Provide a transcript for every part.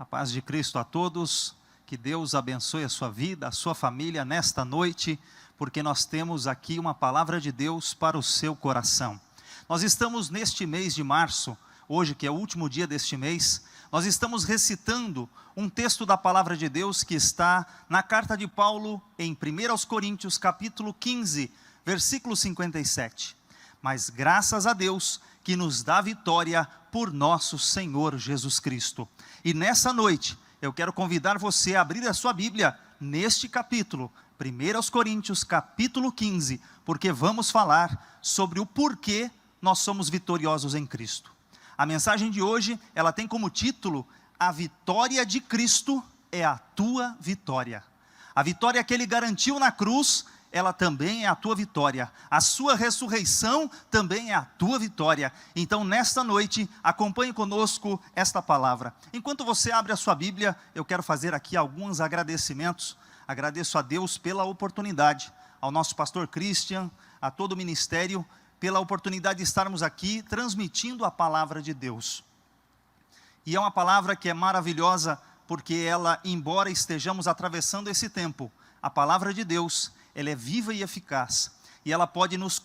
A paz de Cristo a todos, que Deus abençoe a sua vida, a sua família nesta noite, porque nós temos aqui uma palavra de Deus para o seu coração. Nós estamos neste mês de março, hoje que é o último dia deste mês, nós estamos recitando um texto da palavra de Deus que está na carta de Paulo em 1 Coríntios capítulo 15, versículo 57. Mas graças a Deus que nos dá vitória por nosso Senhor Jesus Cristo. E nessa noite, eu quero convidar você a abrir a sua Bíblia neste capítulo, 1 Coríntios capítulo 15, porque vamos falar sobre o porquê nós somos vitoriosos em Cristo. A mensagem de hoje, ela tem como título, a vitória de Cristo é a tua vitória. A vitória que Ele garantiu na cruz, ela também é a tua vitória. A sua ressurreição também é a tua vitória. Então, nesta noite, acompanhe conosco esta palavra. Enquanto você abre a sua Bíblia, eu quero fazer aqui alguns agradecimentos. Agradeço a Deus pela oportunidade, ao nosso pastor Christian, a todo o ministério, pela oportunidade de estarmos aqui transmitindo a palavra de Deus. E é uma palavra que é maravilhosa, porque ela, embora estejamos atravessando esse tempo, a palavra de Deus, ela é viva e eficaz, e ela pode nos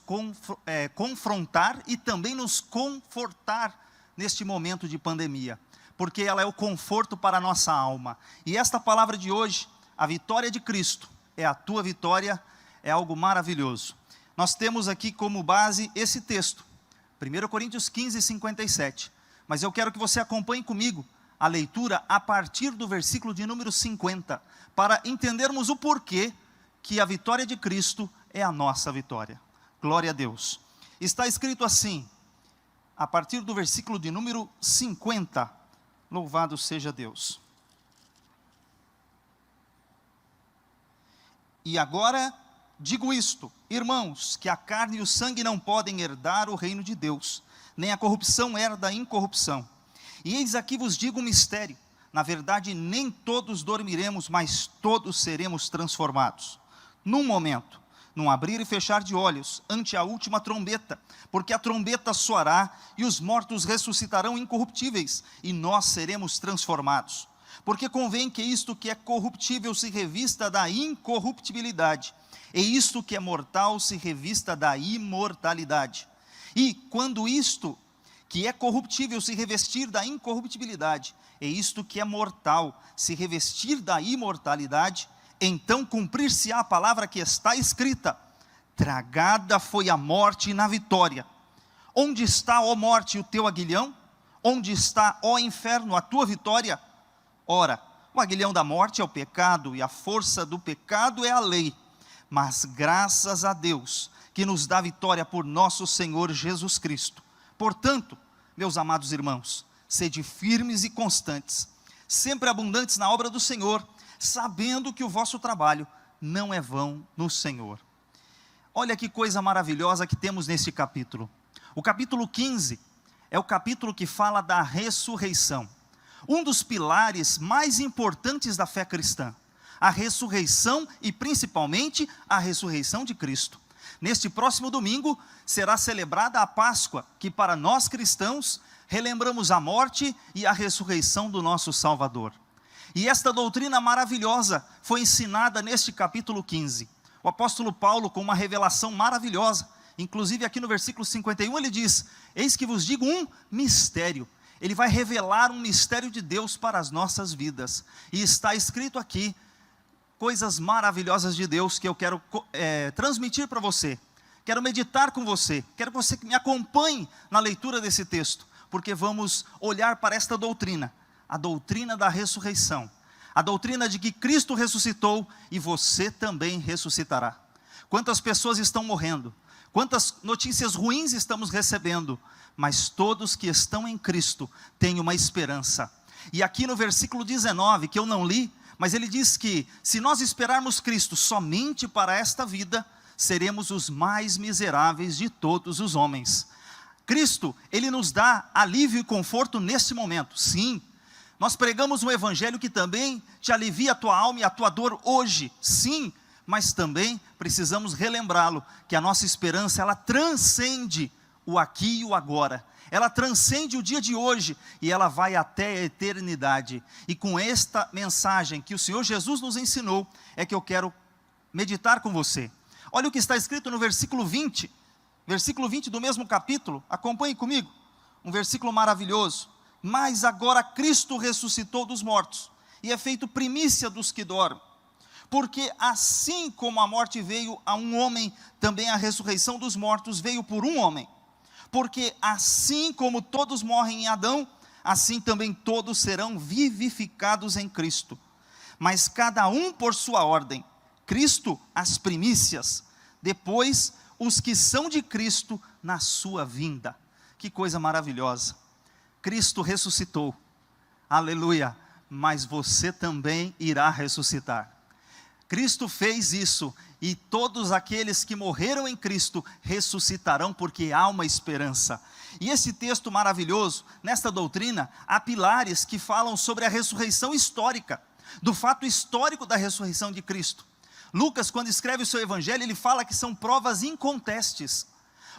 confrontar e também nos confortar neste momento de pandemia, porque ela é o conforto para a nossa alma. E esta palavra de hoje, a vitória de Cristo, é a tua vitória, é algo maravilhoso. Nós temos aqui como base esse texto, 1 Coríntios 15, 57, mas eu quero que você acompanhe comigo a leitura a partir do versículo de número 50, para entendermos o porquê que a vitória de Cristo é a nossa vitória. Glória a Deus. Está escrito assim, a partir do versículo de número 50, louvado seja Deus. E agora digo isto, irmãos, que a carne e o sangue não podem herdar o reino de Deus, nem a corrupção herda a incorrupção. E eis aqui vos digo um mistério, na verdade nem todos dormiremos, mas todos seremos transformados. Num momento, num abrir e fechar de olhos, ante a última trombeta, porque a trombeta soará e os mortos ressuscitarão incorruptíveis, e nós seremos transformados. Porque convém que isto que é corruptível se revista da incorruptibilidade, e isto que é mortal se revista da imortalidade. E quando isto que é corruptível se revestir da incorruptibilidade, e isto que é mortal se revestir da imortalidade, então cumprir-se-á a palavra que está escrita, tragada foi a morte na vitória. Onde está, ó morte, o teu aguilhão? Onde está, ó inferno, a tua vitória? Ora, o aguilhão da morte é o pecado, e a força do pecado é a lei. Mas graças a Deus, que nos dá vitória por nosso Senhor Jesus Cristo. Portanto, meus amados irmãos, sede firmes e constantes, sempre abundantes na obra do Senhor, sabendo que o vosso trabalho não é vão no Senhor. Olha que coisa maravilhosa que temos neste capítulo. O capítulo 15 é o capítulo que fala da ressurreição. Um dos pilares mais importantes da fé cristã. A ressurreição e principalmente a ressurreição de Cristo. Neste próximo domingo será celebrada a Páscoa, que para nós cristãos relembramos a morte e a ressurreição do nosso Salvador. E esta doutrina maravilhosa foi ensinada neste capítulo 15. O apóstolo Paulo, com uma revelação maravilhosa, inclusive aqui no versículo 51, ele diz, eis que vos digo um mistério. Ele vai revelar um mistério de Deus para as nossas vidas. E está escrito aqui, coisas maravilhosas de Deus que eu quero transmitir para você. Quero meditar com você. Quero que você me acompanhe na leitura desse texto, porque vamos olhar para esta doutrina. A doutrina da ressurreição, a doutrina de que Cristo ressuscitou e você também ressuscitará. Quantas pessoas estão morrendo, quantas notícias ruins estamos recebendo, mas todos que estão em Cristo têm uma esperança. E aqui no versículo 19, que eu não li, mas ele diz que se nós esperarmos Cristo somente para esta vida, seremos os mais miseráveis de todos os homens. Cristo, Ele nos dá alívio e conforto nesse momento, sim. Nós pregamos um evangelho que também te alivia a tua alma e a tua dor hoje, sim, mas também precisamos relembrá-lo, que a nossa esperança, ela transcende o aqui e o agora. Ela transcende o dia de hoje e ela vai até a eternidade. E com esta mensagem que o Senhor Jesus nos ensinou, é que eu quero meditar com você. Olha o que está escrito no versículo 20 do mesmo capítulo, acompanhe comigo, um versículo maravilhoso. Mas agora Cristo ressuscitou dos mortos, e é feito primícia dos que dormem. Porque assim como a morte veio a um homem, também a ressurreição dos mortos veio por um homem. Porque assim como todos morrem em Adão, assim também todos serão vivificados em Cristo. Mas cada um por sua ordem. Cristo as primícias, depois os que são de Cristo na sua vinda. Que coisa maravilhosa. Cristo ressuscitou, aleluia, mas você também irá ressuscitar. Cristo fez isso, e todos aqueles que morreram em Cristo ressuscitarão, porque há uma esperança. E esse texto maravilhoso, nesta doutrina, há pilares que falam sobre a ressurreição histórica, do fato histórico da ressurreição de Cristo. Lucas, quando escreve o seu evangelho, ele fala que são provas incontestes.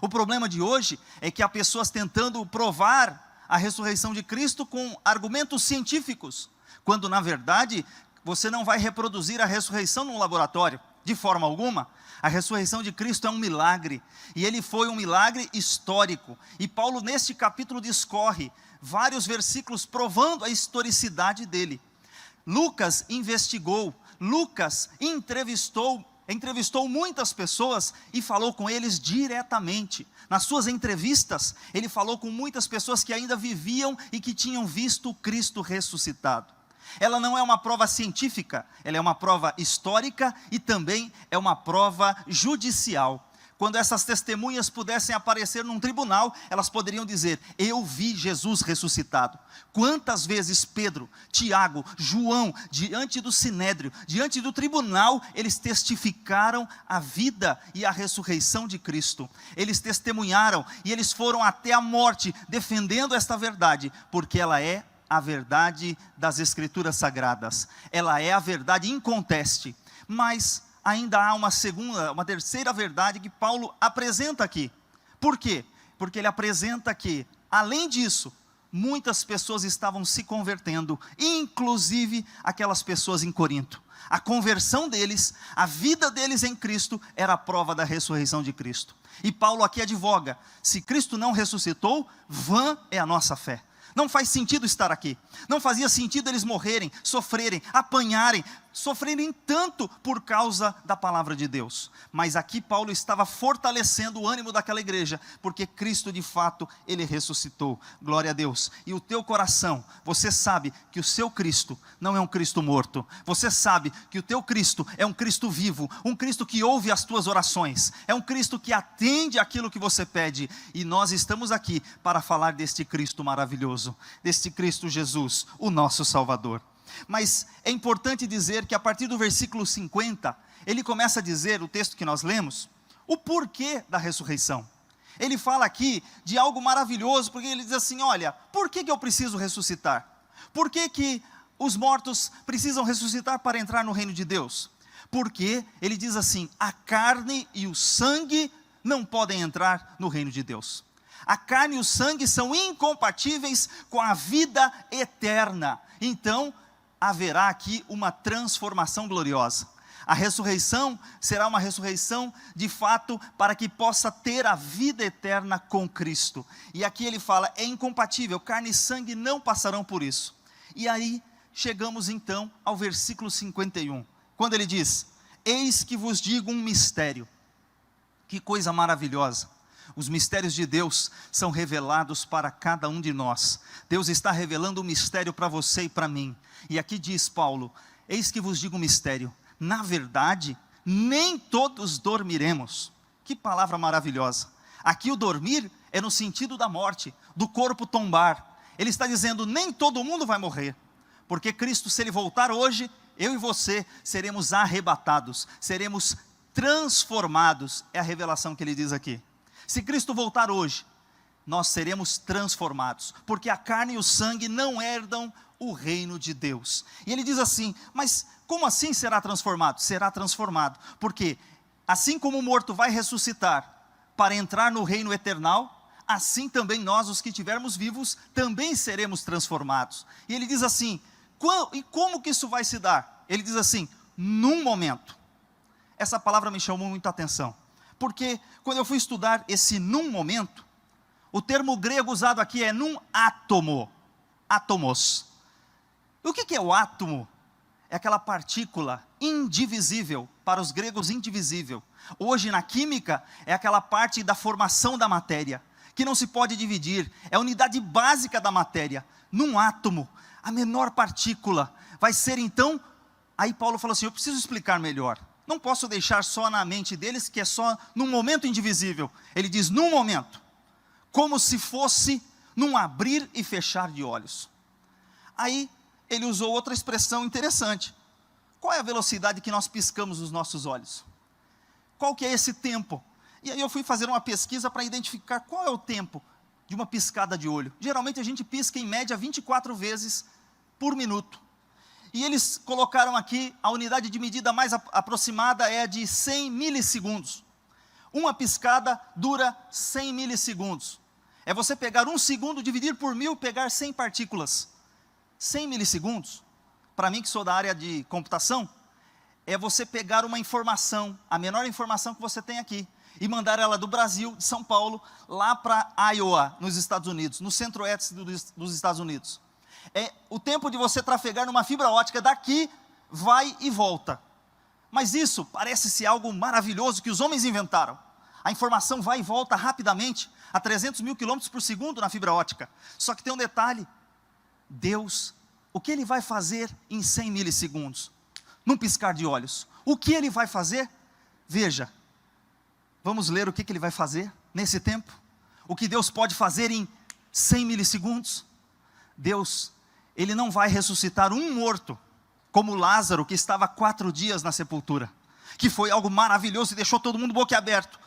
O problema de hoje é que há pessoas tentando provar a ressurreição de Cristo com argumentos científicos, quando na verdade você não vai reproduzir a ressurreição num laboratório, de forma alguma. A ressurreição de Cristo é um milagre, e ele foi um milagre histórico, e Paulo neste capítulo discorre vários versículos provando a historicidade dele. Lucas investigou, Lucas entrevistou muitas pessoas e falou com eles diretamente. Nas suas entrevistas, ele falou com muitas pessoas que ainda viviam e que tinham visto Cristo ressuscitado. Ela não é uma prova científica, ela é uma prova histórica e também é uma prova judicial. Quando essas testemunhas pudessem aparecer num tribunal, elas poderiam dizer: eu vi Jesus ressuscitado. Quantas vezes Pedro, Tiago, João, diante do sinédrio, diante do tribunal, eles testificaram a vida e a ressurreição de Cristo. Eles testemunharam e eles foram até a morte defendendo esta verdade, porque ela é a verdade das Escrituras Sagradas. Ela é a verdade inconteste. Mas ainda há uma terceira verdade que Paulo apresenta aqui. Por quê? Porque ele apresenta que, além disso, muitas pessoas estavam se convertendo, inclusive aquelas pessoas em Corinto. A conversão deles, a vida deles em Cristo, era a prova da ressurreição de Cristo. E Paulo aqui advoga: se Cristo não ressuscitou, vã é a nossa fé. Não faz sentido estar aqui. Não fazia sentido eles morrerem, sofrerem, apanharem, sofrerem tanto por causa da palavra de Deus. Mas aqui Paulo estava fortalecendo o ânimo daquela igreja, porque Cristo de fato, ele ressuscitou. Glória a Deus. E o teu coração, você sabe que o seu Cristo não é um Cristo morto. Você sabe que o teu Cristo é um Cristo vivo, um Cristo que ouve as tuas orações, é um Cristo que atende aquilo que você pede. E nós estamos aqui para falar deste Cristo maravilhoso, deste Cristo Jesus, o nosso Salvador. Mas é importante dizer que a partir do versículo 50, ele começa a dizer, o texto que nós lemos, o porquê da ressurreição. Ele fala aqui de algo maravilhoso, porque ele diz assim: olha, por que eu preciso ressuscitar? Por que os mortos precisam ressuscitar para entrar no reino de Deus? Porque ele diz assim: a carne e o sangue não podem entrar no reino de Deus. A carne e o sangue são incompatíveis com a vida eterna. Então, haverá aqui uma transformação gloriosa. A ressurreição será uma ressurreição de fato para que possa ter a vida eterna com Cristo. E aqui ele fala, é incompatível, carne e sangue não passarão por isso. E aí chegamos então ao versículo 51, quando ele diz: eis que vos digo um mistério. Que coisa maravilhosa. Os mistérios de Deus são revelados para cada um de nós. Deus está revelando um mistério para você e para mim. E aqui diz Paulo: eis que vos digo um mistério. Na verdade, nem todos dormiremos. Que palavra maravilhosa. Aqui o dormir é no sentido da morte, do corpo tombar. Ele está dizendo, nem todo mundo vai morrer. Porque Cristo, se Ele voltar hoje, eu e você seremos arrebatados, seremos transformados. É a revelação que ele diz aqui. Se Cristo voltar hoje, nós seremos transformados, porque a carne e o sangue não herdam o reino de Deus. E ele diz assim, mas como assim será transformado? Será transformado, porque assim como o morto vai ressuscitar para entrar no reino eternal, assim também nós, os que estivermos vivos, também seremos transformados. E ele diz assim, e como que isso vai se dar? Ele diz assim, num momento. Essa palavra me chamou muita atenção, porque quando eu fui estudar esse num momento, o termo grego usado aqui é num átomo, átomos. O que é o átomo? É aquela partícula indivisível, para os gregos indivisível. Hoje na química é aquela parte da formação da matéria, que não se pode dividir, é a unidade básica da matéria. Num átomo, a menor partícula vai ser então, aí Paulo falou assim, eu preciso explicar melhor, não posso deixar só na mente deles que é só num momento indivisível. Ele diz num momento, como se fosse num abrir e fechar de olhos. Aí ele usou outra expressão interessante. Qual é a velocidade que nós piscamos os nossos olhos? Qual que é esse tempo? E aí eu fui fazer uma pesquisa para identificar qual é o tempo de uma piscada de olho. Geralmente a gente pisca em média 24 vezes por minuto. E eles colocaram aqui, a unidade de medida mais aproximada é de 100 milissegundos. Uma piscada dura 100 milissegundos. É você pegar 1 segundo, dividir por 1000, pegar 100 partículas. 100 milissegundos, para mim que sou da área de computação, é você pegar uma informação, a menor informação que você tem aqui, e mandar ela do Brasil, de São Paulo, lá para Iowa, nos Estados Unidos, no centro-oeste dos Estados Unidos. É o tempo de você trafegar numa fibra ótica daqui, vai e volta. Mas isso parece ser algo maravilhoso que os homens inventaram. A informação vai e volta rapidamente, a 300 mil quilômetros por segundo na fibra ótica. Só que tem um detalhe, Deus, o que Ele vai fazer em 100 milissegundos? Num piscar de olhos. O que Ele vai fazer? Veja, vamos ler o que Ele vai fazer nesse tempo? O que Deus pode fazer em 100 milissegundos? Deus, Ele não vai ressuscitar um morto, como Lázaro, que estava 4 dias na sepultura, que foi algo maravilhoso e deixou todo mundo boquiaberto.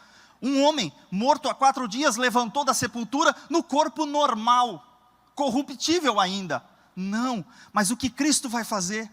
Um homem morto há 4 dias levantou da sepultura no corpo normal, corruptível ainda. Não, mas o que Cristo vai fazer?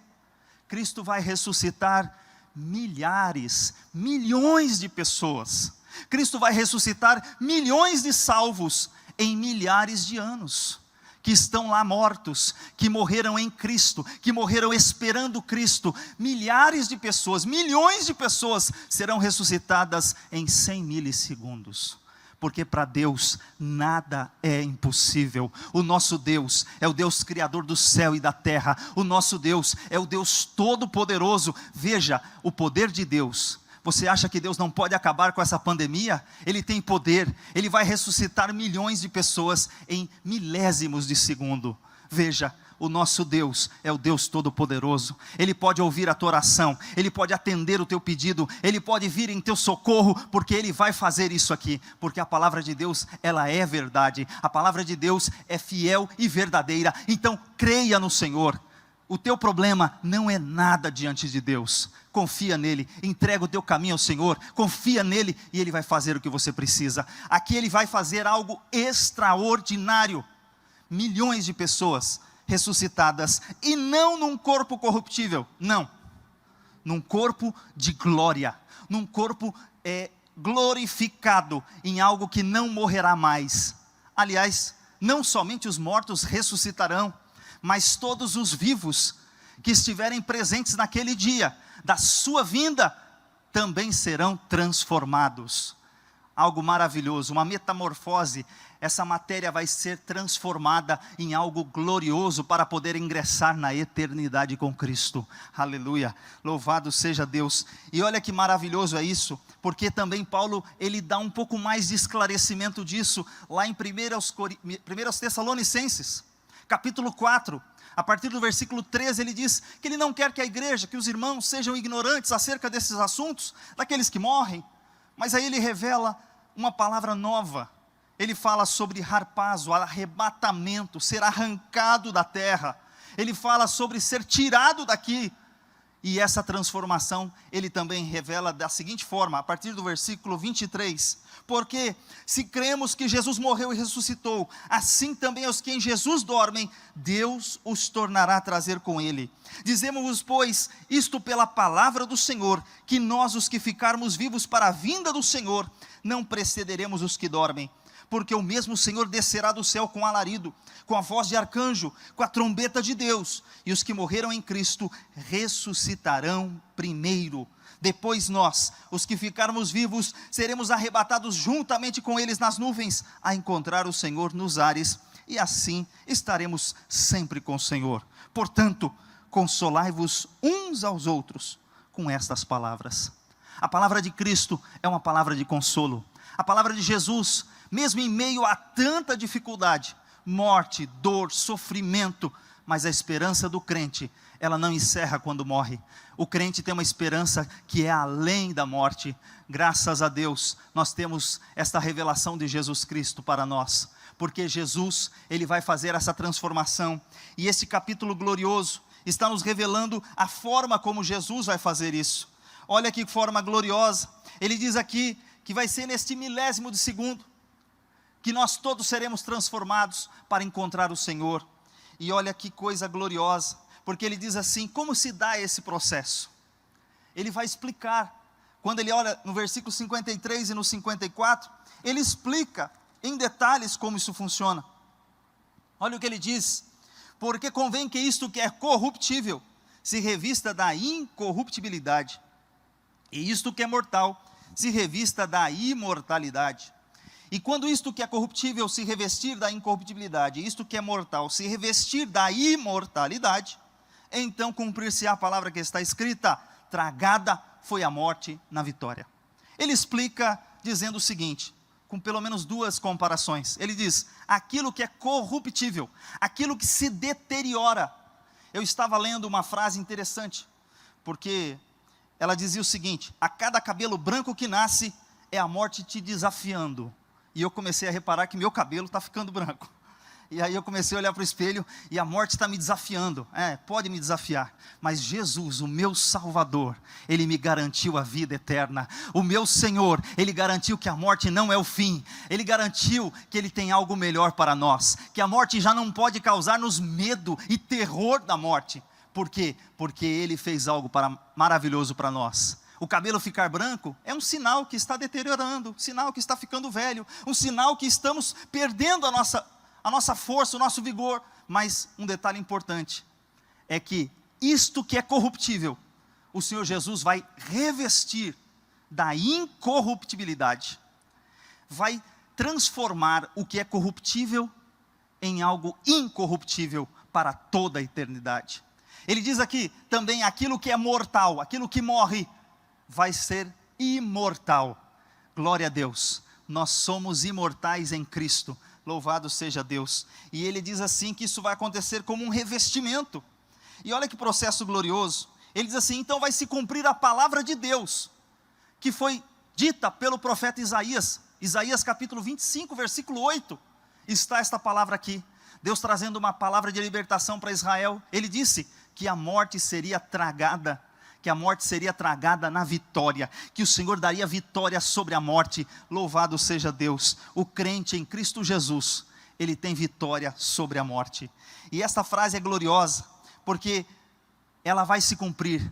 Cristo vai ressuscitar milhares, milhões de pessoas. Cristo vai ressuscitar milhões de salvos em milhares de anos, que estão lá mortos, que morreram em Cristo, que morreram esperando Cristo. Milhares de pessoas, milhões de pessoas serão ressuscitadas em 100 milissegundos. Porque para Deus nada é impossível. O nosso Deus é o Deus criador do céu e da terra. O nosso Deus é o Deus todo-poderoso. Veja, o poder de Deus. Você acha que Deus não pode acabar com essa pandemia? Ele tem poder, Ele vai ressuscitar milhões de pessoas em milésimos de segundo. Veja, o nosso Deus é o Deus todo-poderoso. Ele pode ouvir a tua oração, Ele pode atender o teu pedido, Ele pode vir em teu socorro, porque Ele vai fazer isso aqui, porque a palavra de Deus, ela é verdade, a palavra de Deus é fiel e verdadeira. Então creia no Senhor. O teu problema não é nada diante de Deus. Confia nele, entrega o teu caminho ao Senhor, confia nele e Ele vai fazer o que você precisa. Aqui Ele vai fazer algo extraordinário. Milhões de pessoas ressuscitadas, e não num corpo corruptível, não, num corpo de glória, num corpo glorificado, em algo que não morrerá mais. Aliás, não somente os mortos ressuscitarão, mas todos os vivos que estiverem presentes naquele dia, da sua vinda, também serão transformados. Algo maravilhoso, uma metamorfose. Essa matéria vai ser transformada em algo glorioso para poder ingressar na eternidade com Cristo. Aleluia, louvado seja Deus. E olha que maravilhoso é isso, porque também Paulo, ele dá um pouco mais de esclarecimento disso, lá em 1 Tessalonicenses, capítulo 4, a partir do versículo 13, ele diz que ele não quer que a igreja, que os irmãos sejam ignorantes acerca desses assuntos, daqueles que morrem, mas aí ele revela uma palavra nova. Ele fala sobre harpazo, arrebatamento, ser arrancado da terra. Ele fala sobre ser tirado daqui. E essa transformação, ele também revela da seguinte forma, a partir do versículo 23. Porque se cremos que Jesus morreu e ressuscitou, assim também os que em Jesus dormem, Deus os tornará a trazer com Ele. Dizemos-vos, pois, isto pela palavra do Senhor, que nós os que ficarmos vivos para a vinda do Senhor, não precederemos os que dormem. porque o mesmo Senhor descerá do céu com alarido, com a voz de arcanjo, com a trombeta de Deus, e os que morreram em Cristo ressuscitarão primeiro. Depois nós, os que ficarmos vivos, seremos arrebatados juntamente com eles nas nuvens, a encontrar o Senhor nos ares, e assim estaremos sempre com o Senhor. Portanto, consolai-vos uns aos outros com estas palavras. A palavra de Cristo é uma palavra de consolo. A palavra de Jesus, mesmo em meio a tanta dificuldade, morte, dor, sofrimento, mas a esperança do crente, ela não encerra quando morre. O crente tem uma esperança que é além da morte. Graças a Deus, nós temos esta revelação de Jesus Cristo para nós, porque Jesus, Ele vai fazer essa transformação, e esse capítulo glorioso está nos revelando a forma como Jesus vai fazer isso. Olha que forma gloriosa. Ele diz aqui que vai ser neste milésimo de segundo que nós todos seremos transformados para encontrar o Senhor. E olha que coisa gloriosa, porque ele diz assim: como se dá esse processo? Ele vai explicar. Quando ele olha no versículo 53 e no 54, ele explica em detalhes como isso funciona. Olha o que ele diz: porque convém que isto que é corruptível se revista da incorruptibilidade, e isto que é mortal se revista da imortalidade. E quando isto que é corruptível se revestir da incorruptibilidade, e isto que é mortal se revestir da imortalidade, então cumprir-se-á a palavra que está escrita: tragada foi a morte na vitória. Ele explica dizendo o seguinte, com pelo menos duas comparações. Ele diz: aquilo que é corruptível, aquilo que se deteriora. Eu estava lendo uma frase interessante, porque ela dizia o seguinte: a cada cabelo branco que nasce, é a morte te desafiando. E eu comecei a reparar que meu cabelo está ficando branco. E aí eu comecei a olhar para o espelho, e a morte está me desafiando. Pode me desafiar, mas Jesus, o meu Salvador, Ele me garantiu a vida eterna. O meu Senhor, Ele garantiu que a morte não é o fim. Ele garantiu que Ele tem algo melhor para nós, que a morte já não pode causar-nos medo e terror da morte. Por quê? Porque Ele fez algo maravilhoso para nós. O cabelo ficar branco é um sinal que está deteriorando, um sinal que está ficando velho, um sinal que estamos perdendo a nossa força, o nosso vigor. Mas um detalhe importante é que isto que é corruptível, o Senhor Jesus vai revestir da incorruptibilidade, vai transformar o que é corruptível em algo incorruptível para toda a eternidade. Ele diz aqui também: aquilo que é mortal, aquilo que morre, vai ser imortal. Glória a Deus, nós somos imortais em Cristo, louvado seja Deus. E ele diz assim que isso vai acontecer como um revestimento. E olha que processo glorioso. Ele diz assim: então vai se cumprir a palavra de Deus, que foi dita pelo profeta Isaías. Isaías capítulo 25, versículo 8, está esta palavra aqui. Deus trazendo uma palavra de libertação para Israel. Ele disse que a morte seria tragada, que a morte seria tragada na vitória, que o Senhor daria vitória sobre a morte. Louvado seja Deus. O crente em Cristo Jesus, ele tem vitória sobre a morte. E esta frase é gloriosa, porque ela vai se cumprir.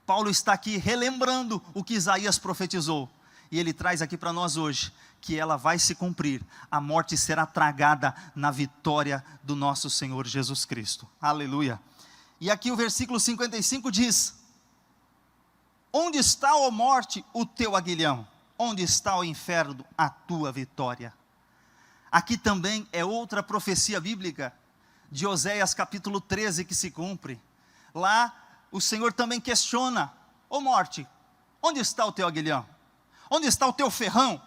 Paulo está aqui relembrando o que Isaías profetizou, e ele traz aqui para nós hoje, que ela vai se cumprir. A morte será tragada na vitória do nosso Senhor Jesus Cristo. Aleluia. E aqui o versículo 55 diz: onde está, ó morte, o teu aguilhão? Onde está, ó inferno, a tua vitória? Aqui também é outra profecia bíblica, de Oséias capítulo 13, que se cumpre. Lá o Senhor também questiona: ó morte, onde está o teu aguilhão? Onde está o teu ferrão?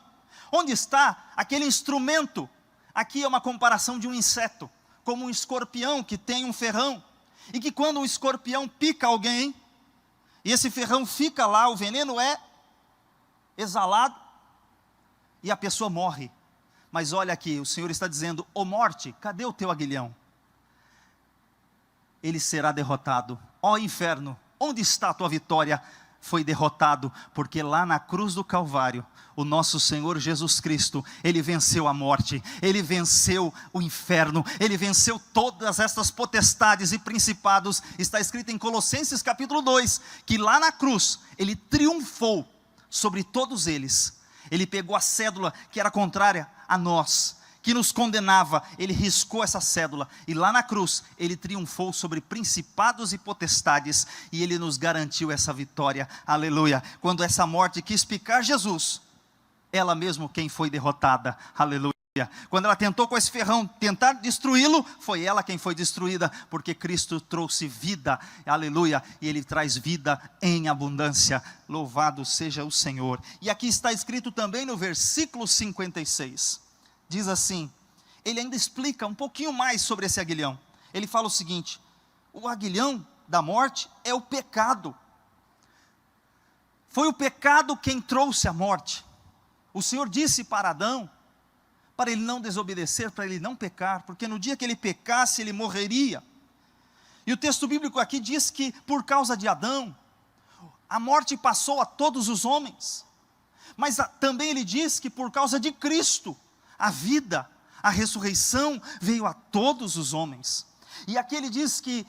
Onde está aquele instrumento? Aqui é uma comparação de um inseto, como um escorpião que tem um ferrão, e que quando o escorpião pica alguém, e esse ferrão fica lá, o veneno é exalado, e a pessoa morre. Mas olha aqui, o Senhor está dizendo: ó morte, cadê o teu aguilhão? Ele será derrotado. Ó inferno, onde está a tua vitória? Foi derrotado, porque lá na cruz do Calvário, o nosso Senhor Jesus Cristo, Ele venceu a morte, Ele venceu o inferno, Ele venceu todas estas potestades e principados. Está escrito em Colossenses capítulo 2, que lá na cruz, Ele triunfou sobre todos eles. Ele pegou a cédula que era contrária a nós, que nos condenava, ele riscou essa cédula, e lá na cruz, ele triunfou sobre principados e potestades, e ele nos garantiu essa vitória, aleluia. Quando essa morte quis picar Jesus, ela mesmo quem foi derrotada, aleluia. Quando ela tentou com esse ferrão tentar destruí-lo, foi ela quem foi destruída, porque Cristo trouxe vida, aleluia, e Ele traz vida em abundância, louvado seja o Senhor. E aqui está escrito também no versículo 56, diz assim, ele ainda explica um pouquinho mais sobre esse aguilhão. Ele fala o seguinte: o aguilhão da morte é o pecado. Foi o pecado quem trouxe a morte. O Senhor disse para Adão, para ele não desobedecer, para ele não pecar, porque no dia que ele pecasse, ele morreria. E o texto bíblico aqui diz que por causa de Adão, a morte passou a todos os homens. Mas também ele diz que por causa de Cristo, a vida, a ressurreição veio a todos os homens. E aqui ele diz que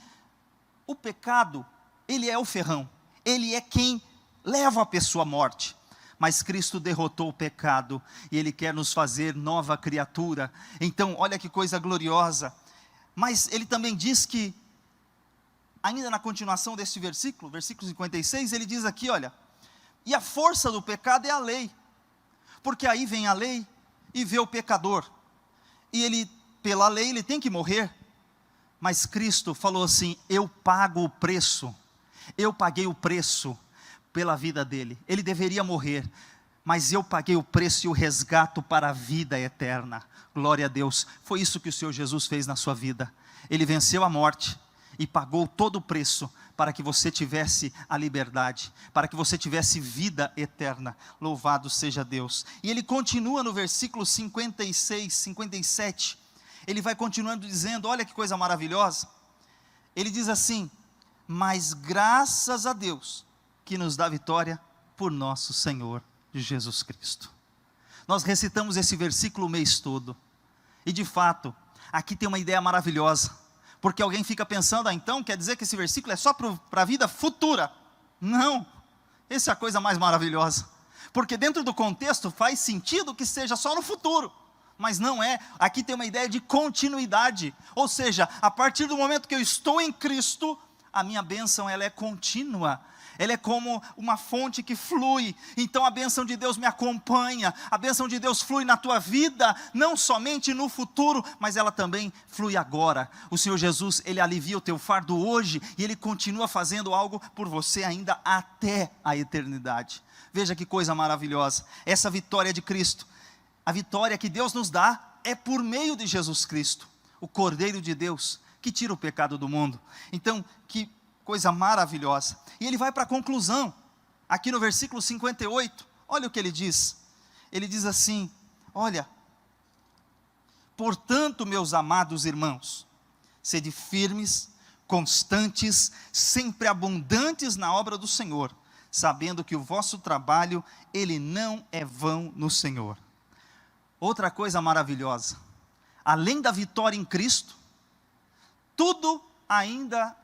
o pecado, ele é o ferrão, ele é quem leva a pessoa à morte. Mas Cristo derrotou o pecado, e Ele quer nos fazer nova criatura. Então, olha que coisa gloriosa. Mas Ele também diz que, ainda na continuação desse versículo, versículo 56, Ele diz aqui, olha, e a força do pecado é a lei, porque aí vem a lei e vê o pecador, e ele, pela lei, ele tem que morrer. Mas Cristo falou assim: eu pago o preço, eu paguei o preço pela vida dele, ele deveria morrer, mas eu paguei o preço e o resgato para a vida eterna. Glória a Deus. Foi isso que o Senhor Jesus fez na sua vida. Ele venceu a morte e pagou todo o preço para que você tivesse a liberdade, para que você tivesse vida eterna. Louvado seja Deus. E ele continua no versículo 56, 57, ele vai continuando dizendo, olha que coisa maravilhosa, ele diz assim: mas graças a Deus que nos dá vitória por nosso Senhor Jesus Cristo. Nós recitamos esse versículo o mês todo, e de fato, aqui tem uma ideia maravilhosa, porque alguém fica pensando, então quer dizer que esse versículo é só para a vida futura? Não, essa é a coisa mais maravilhosa, porque dentro do contexto faz sentido que seja só no futuro, mas não é. Aqui tem uma ideia de continuidade, ou seja, a partir do momento que eu estou em Cristo, a minha bênção ela é contínua, ela é como uma fonte que flui. Então a bênção de Deus me acompanha, a bênção de Deus flui na tua vida, não somente no futuro, mas ela também flui agora. O Senhor Jesus, Ele alivia o teu fardo hoje, e Ele continua fazendo algo por você ainda até a eternidade. Veja que coisa maravilhosa, essa vitória de Cristo, a vitória que Deus nos dá, é por meio de Jesus Cristo, o Cordeiro de Deus, que tira o pecado do mundo. Então, que coisa maravilhosa. E ele vai para a conclusão, aqui no versículo 58, olha o que ele diz assim, olha, portanto, meus amados irmãos, sede firmes, constantes, sempre abundantes na obra do Senhor, sabendo que o vosso trabalho, ele não é vão no Senhor. Outra coisa maravilhosa, além da vitória em Cristo, tudo ainda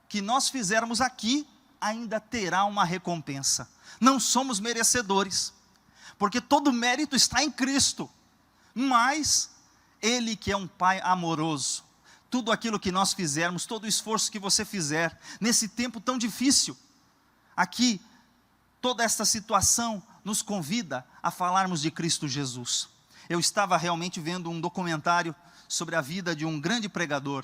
que nós fizermos aqui, ainda terá uma recompensa. Não somos merecedores, porque todo mérito está em Cristo, mas Ele que é um Pai amoroso, tudo aquilo que nós fizermos, todo o esforço que você fizer, nesse tempo tão difícil, aqui, toda esta situação nos convida a falarmos de Cristo Jesus. Eu estava realmente vendo um documentário sobre a vida de um grande pregador,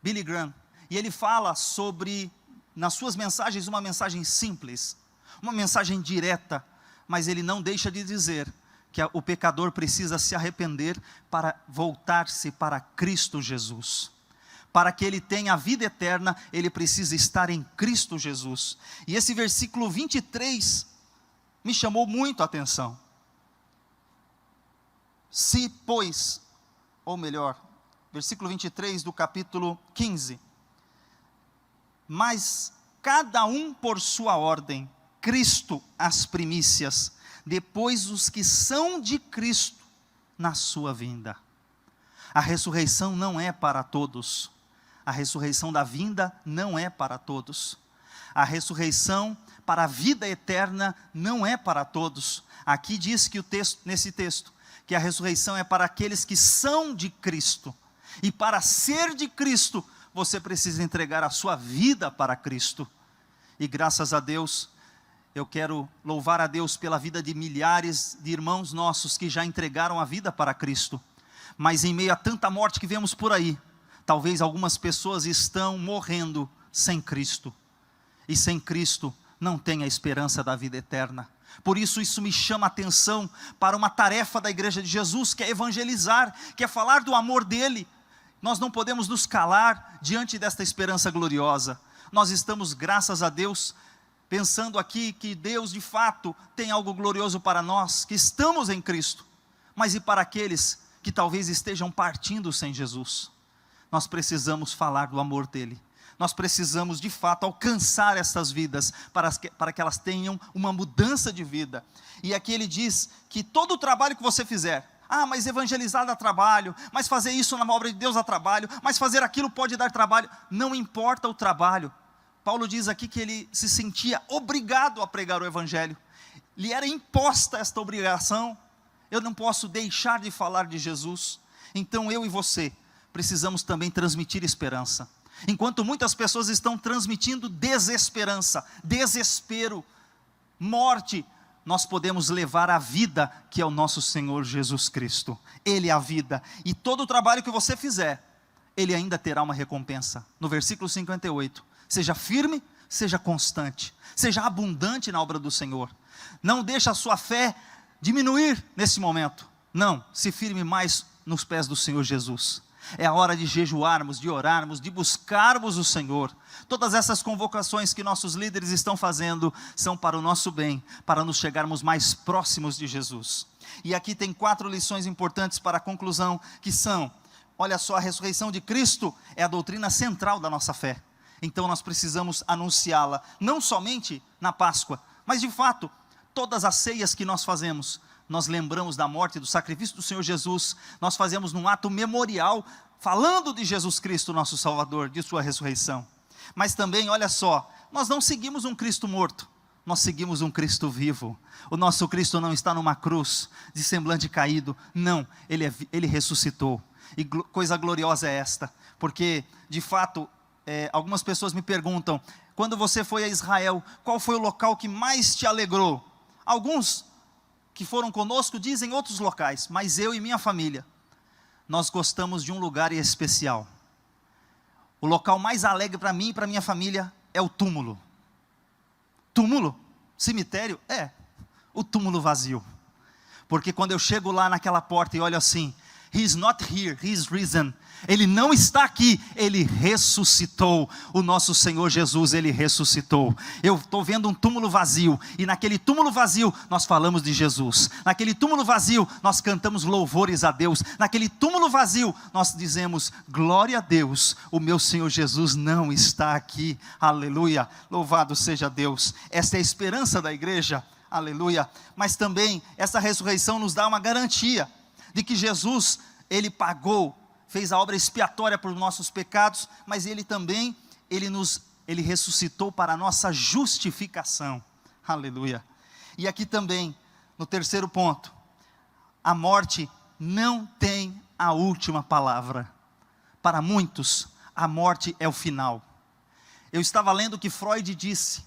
Billy Graham, e ele fala sobre, nas suas mensagens, uma mensagem simples, uma mensagem direta, mas ele não deixa de dizer que o pecador precisa se arrepender para voltar-se para Cristo Jesus. Para que ele tenha a vida eterna, ele precisa estar em Cristo Jesus. E esse versículo 23 me chamou muito a atenção. Se, pois, ou melhor, versículo 23 do capítulo 15. Mas cada um por sua ordem, Cristo as primícias, depois os que são de Cristo na sua vinda. A ressurreição não é para todos, a ressurreição da vinda não é para todos, a ressurreição para a vida eterna não é para todos. Aqui diz que nesse texto, que a ressurreição é para aqueles que são de Cristo. E para ser de Cristo, você precisa entregar a sua vida para Cristo. E graças a Deus, eu quero louvar a Deus pela vida de milhares de irmãos nossos que já entregaram a vida para Cristo. Mas em meio a tanta morte que vemos por aí, talvez algumas pessoas estão morrendo sem Cristo. E sem Cristo não tem a esperança da vida eterna. Por isso me chama a atenção para uma tarefa da Igreja de Jesus, que é evangelizar, que é falar do amor dEle. Nós não podemos nos calar diante desta esperança gloriosa. Nós estamos, graças a Deus, pensando aqui que Deus de fato tem algo glorioso para nós, que estamos em Cristo. Mas e para aqueles que talvez estejam partindo sem Jesus? Nós precisamos falar do amor dEle. Nós precisamos de fato alcançar essas vidas, para que elas tenham uma mudança de vida. E aqui ele diz que todo o trabalho que você fizer, mas evangelizar dá trabalho, mas fazer isso na obra de Deus dá trabalho, mas fazer aquilo pode dar trabalho, não importa o trabalho. Paulo diz aqui que ele se sentia obrigado a pregar o Evangelho, lhe era imposta esta obrigação. Eu não posso deixar de falar de Jesus. Então eu e você precisamos também transmitir esperança. Enquanto muitas pessoas estão transmitindo desesperança, desespero, morte, nós podemos levar a vida, que é o nosso Senhor Jesus Cristo. Ele é a vida, e todo o trabalho que você fizer, Ele ainda terá uma recompensa. No versículo 58, seja firme, seja constante, seja abundante na obra do Senhor. Não deixe a sua fé diminuir nesse momento. Não, se firme mais nos pés do Senhor Jesus. É a hora de jejuarmos, de orarmos, de buscarmos o Senhor. Todas essas convocações que nossos líderes estão fazendo são para o nosso bem, para nos chegarmos mais próximos de Jesus. E aqui tem 4 lições importantes para a conclusão, que são, olha só, a ressurreição de Cristo é a doutrina central da nossa fé. Então nós precisamos anunciá-la, não somente na Páscoa, mas de fato, todas as ceias que nós fazemos, nós lembramos da morte e do sacrifício do Senhor Jesus, nós fazemos num ato memorial, falando de Jesus Cristo, nosso Salvador, de sua ressurreição. Mas também, olha só, nós não seguimos um Cristo morto, nós seguimos um Cristo vivo. O nosso Cristo não está numa cruz, de semblante caído, não, Ele ressuscitou. E coisa gloriosa é esta, porque de fato, algumas pessoas me perguntam, quando você foi a Israel, qual foi o local que mais te alegrou? Alguns que foram conosco dizem outros locais, mas eu e minha família, nós gostamos de um lugar especial. O local mais alegre para mim e para minha família é o túmulo. Túmulo? Cemitério? O túmulo vazio. Porque quando eu chego lá naquela porta e olho assim, He is not here, He is risen. Ele não está aqui, Ele ressuscitou. O nosso Senhor Jesus, Ele ressuscitou. Eu estou vendo um túmulo vazio, e naquele túmulo vazio nós falamos de Jesus. Naquele túmulo vazio nós cantamos louvores a Deus. Naquele túmulo vazio nós dizemos, glória a Deus, o meu Senhor Jesus não está aqui. Aleluia, louvado seja Deus. Esta é a esperança da igreja, aleluia. Mas também essa ressurreição nos dá uma garantia de que Jesus, Ele pagou, fez a obra expiatória por nossos pecados, mas Ele também, Ele ressuscitou para a nossa justificação, aleluia. E aqui também, no terceiro ponto, a morte não tem a última palavra. Para muitos, a morte é o final. Eu estava lendo que Freud disse,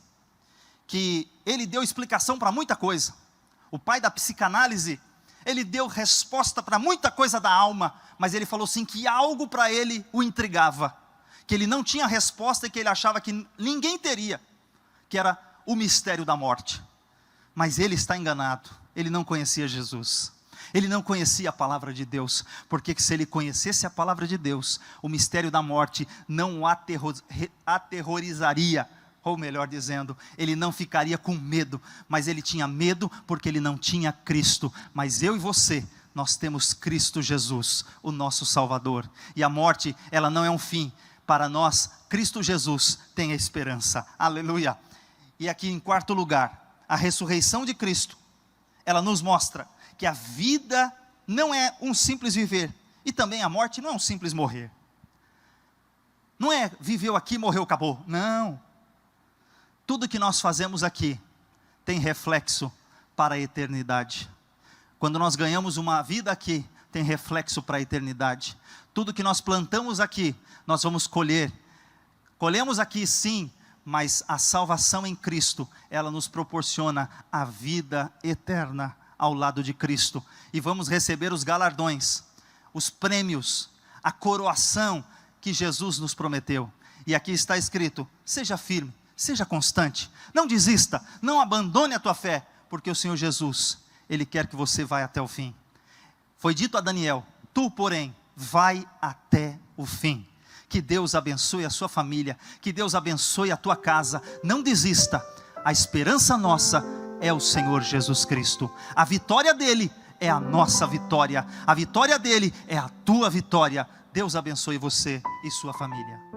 que ele deu explicação para muita coisa. O pai da psicanálise, ele deu resposta para muita coisa da alma, mas ele falou assim, que algo para ele o intrigava, que ele não tinha resposta e que ele achava que ninguém teria, que era o mistério da morte. Mas ele está enganado, ele não conhecia Jesus, ele não conhecia a palavra de Deus, porque se ele conhecesse a palavra de Deus, o mistério da morte não o aterrorizaria, ou melhor dizendo, ele não ficaria com medo, mas ele tinha medo porque ele não tinha Cristo. Mas eu e você, nós temos Cristo Jesus, o nosso Salvador, e a morte, ela não é um fim, para nós, Cristo Jesus tem a esperança, aleluia. E aqui em quarto lugar, a ressurreição de Cristo, ela nos mostra que a vida não é um simples viver, e também a morte não é um simples morrer. Não é viveu aqui, morreu, acabou, não. Tudo que nós fazemos aqui tem reflexo para a eternidade. Quando nós ganhamos uma vida aqui, tem reflexo para a eternidade. Tudo que nós plantamos aqui, nós vamos colher. Colhemos aqui sim, mas a salvação em Cristo, ela nos proporciona a vida eterna ao lado de Cristo. E vamos receber os galardões, os prêmios, a coroação que Jesus nos prometeu. E aqui está escrito: seja firme, seja constante, não desista, não abandone a tua fé, porque o Senhor Jesus, Ele quer que você vá até o fim. Foi dito a Daniel: tu, porém, vai até o fim. Que Deus abençoe a sua família, que Deus abençoe a tua casa. Não desista, a esperança nossa é o Senhor Jesus Cristo. A vitória dEle é a nossa vitória, a vitória dEle é a tua vitória. Deus abençoe você e sua família.